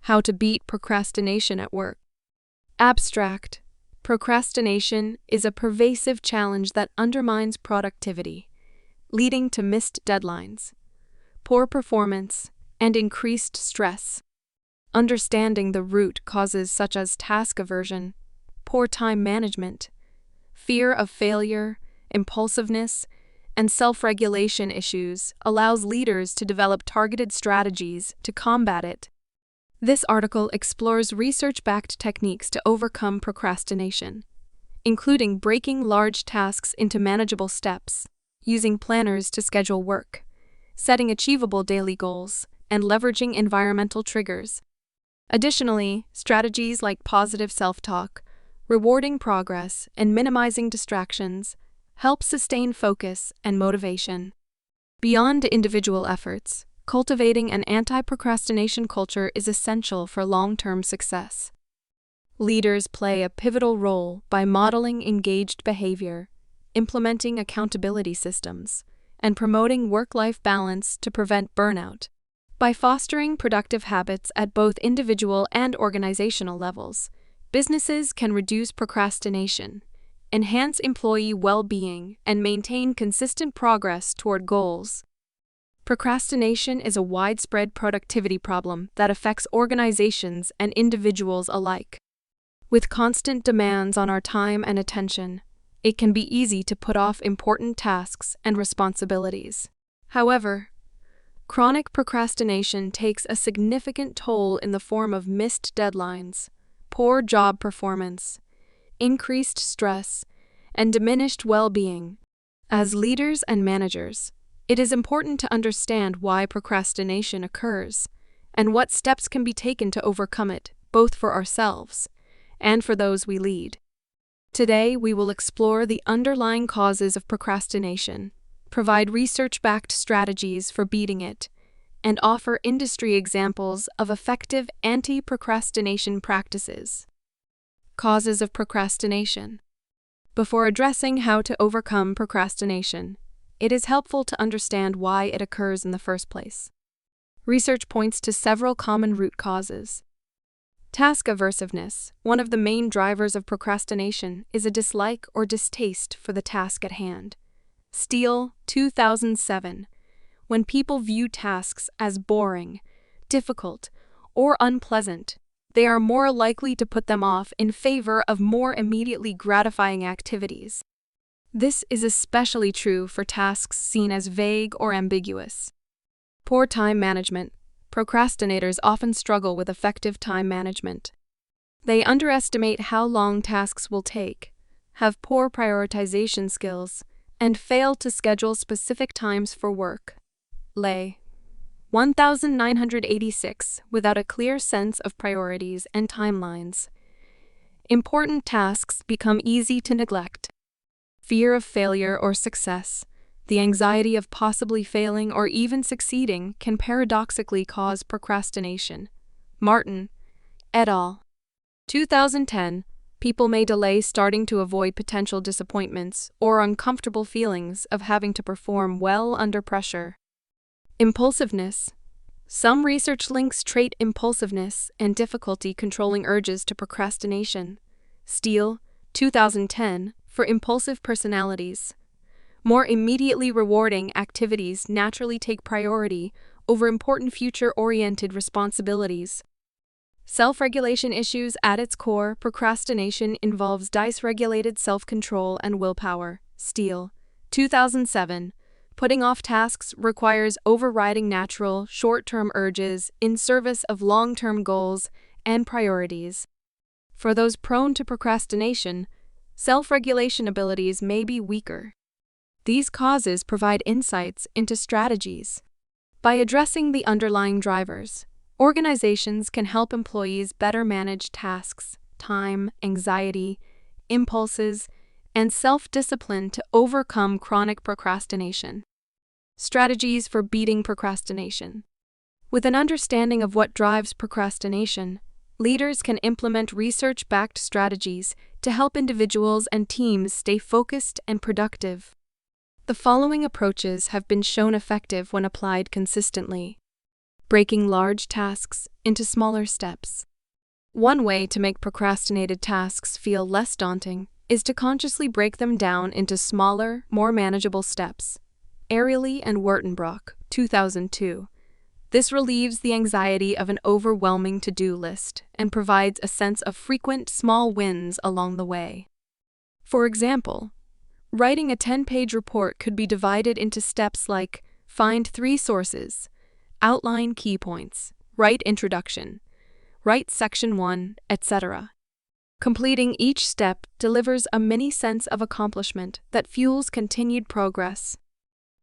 How to beat procrastination at work. Abstract. Procrastination is a pervasive challenge that undermines productivity, leading to missed deadlines, poor performance, and increased stress. Understanding the root causes such as task aversion, poor time management, fear of failure, impulsiveness, and self-regulation issues allows leaders to develop targeted strategies to combat it. This article explores research-backed techniques to overcome procrastination, including breaking large tasks into manageable steps, using planners to schedule work, setting achievable daily goals, and leveraging environmental triggers. Additionally, strategies like positive self-talk, rewarding progress, and minimizing distractions help sustain focus and motivation. Beyond individual efforts, cultivating an anti-procrastination culture is essential for long-term success. Leaders play a pivotal role by modeling engaged behavior, implementing accountability systems, and promoting work-life balance to prevent burnout. By fostering productive habits at both individual and organizational levels, businesses can reduce procrastination, enhance employee well-being, and maintain consistent progress toward goals. Procrastination is a widespread productivity problem that affects organizations and individuals alike. With constant demands on our time and attention, it can be easy to put off important tasks and responsibilities. However, chronic procrastination takes a significant toll in the form of missed deadlines, poor job performance, increased stress, and diminished well-being. As leaders and managers, it is important to understand why procrastination occurs and what steps can be taken to overcome it, both for ourselves and for those we lead. Today, we will explore the underlying causes of procrastination, provide research-backed strategies for beating it, and offer industry examples of effective anti-procrastination practices. Causes of procrastination. Before addressing how to overcome procrastination, it is helpful to understand why it occurs in the first place. Research points to several common root causes. Task aversiveness. One of the main drivers of procrastination is a dislike or distaste for the task at hand. Steele, 2007. When people view tasks as boring, difficult, or unpleasant, they are more likely to put them off in favor of more immediately gratifying activities. This is especially true for tasks seen as vague or ambiguous. Poor time management. Procrastinators often struggle with effective time management. They underestimate how long tasks will take, have poor prioritization skills, and fail to schedule specific times for work. Lay. 1986, without a clear sense of priorities and timelines. Important tasks become easy to neglect. Fear of failure or success. The anxiety of possibly failing or even succeeding can paradoxically cause procrastination. Martin, et al. 2010. People may delay starting to avoid potential disappointments or uncomfortable feelings of having to perform well under pressure. Impulsiveness. Some research links trait impulsiveness and difficulty controlling urges to procrastination. Steele, 2010, for impulsive personalities. More immediately rewarding activities naturally take priority over important future-oriented responsibilities. Self-regulation issues. At its core, procrastination involves dysregulated self-control and willpower. Steele, 2007. Putting off tasks requires overriding natural, short-term urges in service of long-term goals and priorities. For those prone to procrastination, self-regulation abilities may be weaker. These causes provide insights into strategies. By addressing the underlying drivers, organizations can help employees better manage tasks, time, anxiety, impulses, and self-discipline to overcome chronic procrastination. Strategies for beating procrastination. With an understanding of what drives procrastination, leaders can implement research-backed strategies to help individuals and teams stay focused and productive. The following approaches have been shown effective when applied consistently. breaking large tasks into smaller steps. One way to make procrastinated tasks feel less daunting is to consciously break them down into smaller, more manageable steps. Airely and Wertenbrock, 2002. This relieves the anxiety of an overwhelming to-do list and provides a sense of frequent small wins along the way. For example, writing a 10-page report could be divided into steps like find 3 sources, outline key points, write introduction, write section 1, etc. Completing each step delivers a mini sense of accomplishment that fuels continued progress.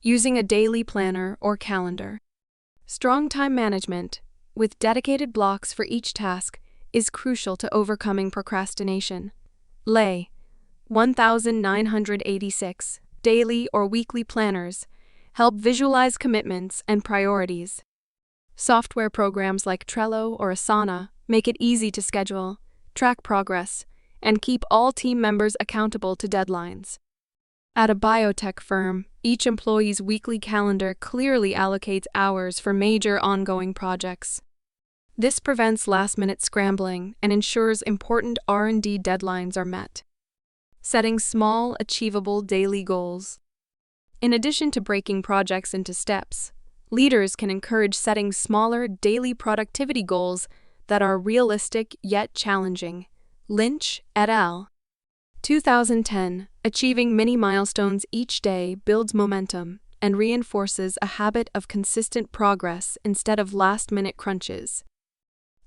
Using a daily planner or calendar. Strong time management, with dedicated blocks for each task, is crucial to overcoming procrastination. Lay 1986 daily or weekly planners help visualize commitments and priorities. Software programs like Trello or Asana make it easy to schedule, track progress, and keep all team members accountable to deadlines. At a biotech firm, each employee's weekly calendar clearly allocates hours for major ongoing projects. This prevents last-minute scrambling and ensures important R&D deadlines are met. Setting small, achievable daily goals. In addition to breaking projects into steps, leaders can encourage setting smaller daily productivity goals that are realistic yet challenging. Lynch et al. 2010. Achieving mini milestones each day builds momentum and reinforces a habit of consistent progress instead of last-minute crunches.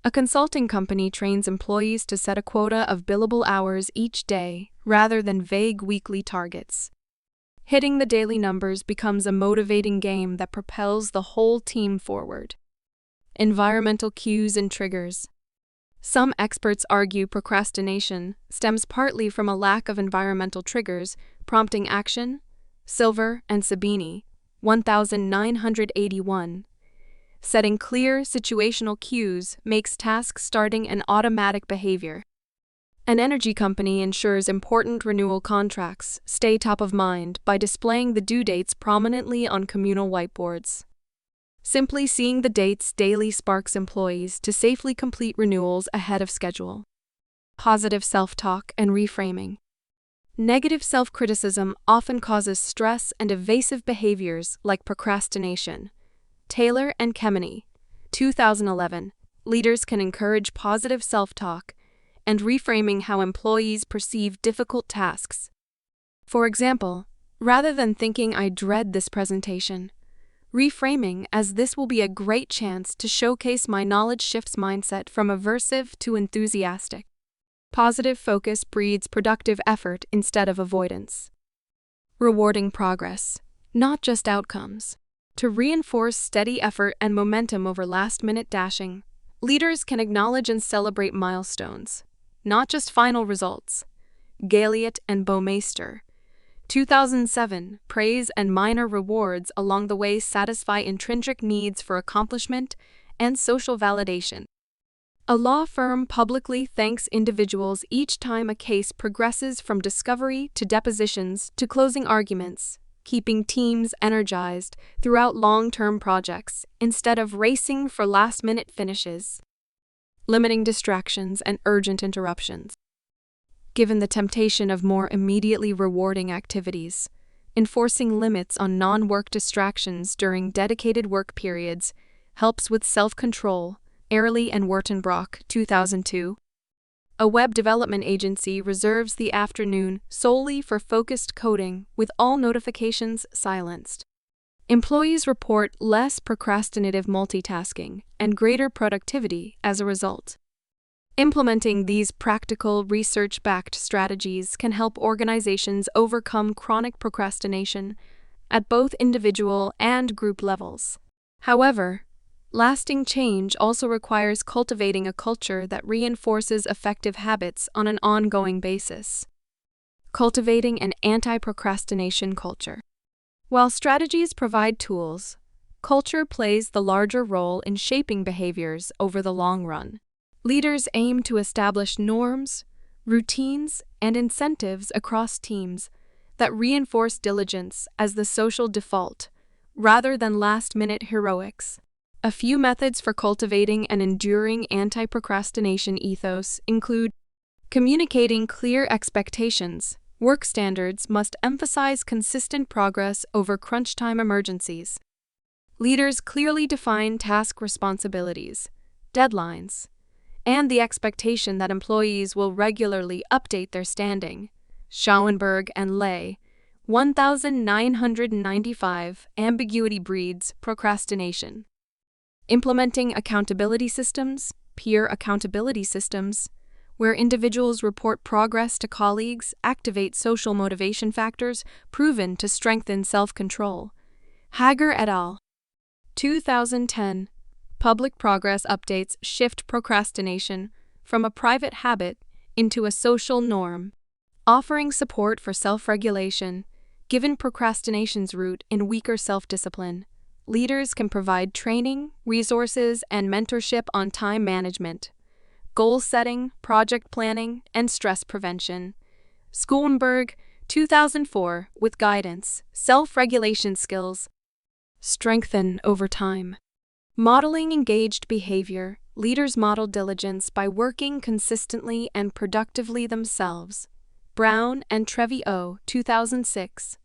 A consulting company trains employees to set a quota of billable hours each day rather than vague weekly targets. Hitting the daily numbers becomes a motivating game that propels the whole team forward. Environmental cues and triggers. Some experts argue procrastination stems partly from a lack of environmental triggers prompting action. Silver and Sabini, 1981. Setting clear situational cues makes task starting an automatic behavior. An energy company ensures important renewal contracts stay top of mind by displaying the due dates prominently on communal whiteboards. Simply seeing the dates daily sparks employees to safely complete renewals ahead of schedule. Positive self-talk and reframing. Negative self-criticism often causes stress and evasive behaviors like procrastination. Taylor and Kemeny, 2011. Leaders can encourage positive self-talk and reframing how employees perceive difficult tasks. For example, rather than thinking I dread this presentation, reframing as this will be a great chance to showcase my knowledge shifts mindset from aversive to enthusiastic. Positive focus breeds productive effort instead of avoidance. Rewarding progress, not just outcomes. To reinforce steady effort and momentum over last-minute dashing, leaders can acknowledge and celebrate milestones, not just final results. Galliot and Baumeister, 2007. Praise and minor rewards along the way satisfy intrinsic needs for accomplishment and social validation. A law firm publicly thanks individuals each time a case progresses from discovery to depositions to closing arguments, keeping teams energized throughout long-term projects instead of racing for last-minute finishes. Limiting distractions and urgent interruptions. Given the temptation of more immediately rewarding activities, enforcing limits on non-work distractions during dedicated work periods helps with self-control. Airely and Wertenbrock, 2002. A web development agency reserves the afternoon solely for focused coding with all notifications silenced. Employees report less procrastinative multitasking and greater productivity as a result. Implementing these practical, research-backed strategies can help organizations overcome chronic procrastination at both individual and group levels. However, lasting change also requires cultivating a culture that reinforces effective habits on an ongoing basis. Cultivating an anti-procrastination culture. While strategies provide tools, culture plays the larger role in shaping behaviors over the long run. Leaders aim to establish norms, routines, and incentives across teams that reinforce diligence as the social default, rather than last-minute heroics. A few methods for cultivating an enduring anti-procrastination ethos include communicating clear expectations. Work standards must emphasize consistent progress over crunch time emergencies. Leaders clearly define task responsibilities, deadlines, and the expectation that employees will regularly update their standing. Schauenberg and Lay, 1995, ambiguity breeds procrastination. Implementing accountability systems, peer accountability systems, where individuals report progress to colleagues, activate social motivation factors proven to strengthen self-control. Hager et al. 2010. Public progress updates shift procrastination from a private habit into a social norm, offering support for self-regulation. Given procrastination's root in weaker self-discipline, leaders can provide training, resources, and mentorship on time management, goal setting, project planning, and stress prevention. Schauenberg, 2004, with guidance, self-regulation skills strengthen over time. Modeling engaged behavior, leaders model diligence by working consistently and productively themselves. Brown and Treviot, 2006.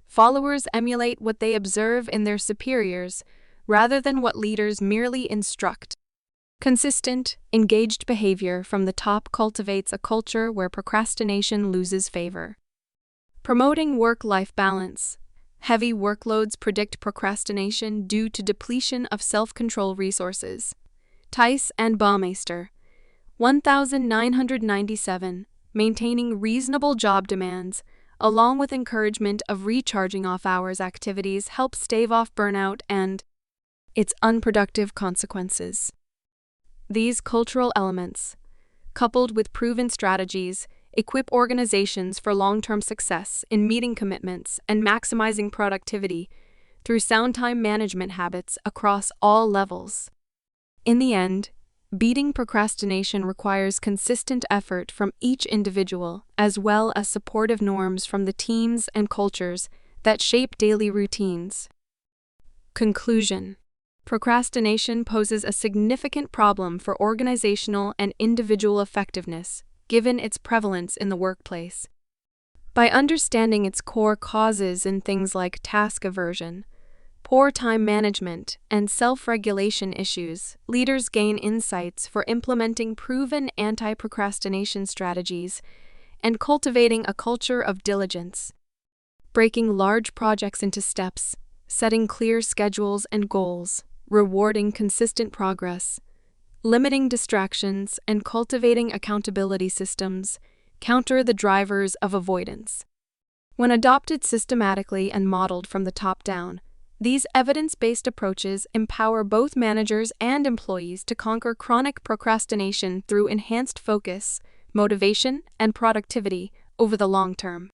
Followers emulate what they observe in their superiors rather than what leaders merely instruct. Consistent, engaged behavior from the top cultivates a culture where procrastination loses favor. Promoting work-life balance. Heavy workloads predict procrastination due to depletion of self-control resources. Tice and Baumeister, 1997. Maintaining reasonable job demands, along with encouragement of recharging off-hours activities, helps stave off burnout and its unproductive consequences. These cultural elements, coupled with proven strategies, equip organizations for long-term success in meeting commitments and maximizing productivity through sound time management habits across all levels. In the end, beating procrastination requires consistent effort from each individual, as well as supportive norms from the teams and cultures that shape daily routines. Conclusion: procrastination poses a significant problem for organizational and individual effectiveness, given its prevalence in the workplace. By understanding its core causes in things like task aversion, poor time management, and self-regulation issues, leaders gain insights for implementing proven anti-procrastination strategies and cultivating a culture of diligence. Breaking large projects into steps, setting clear schedules and goals, rewarding consistent progress, limiting distractions, and cultivating accountability systems counter the drivers of avoidance. When adopted systematically and modeled from the top down, these evidence-based approaches empower both managers and employees to conquer chronic procrastination through enhanced focus, motivation, and productivity over the long term.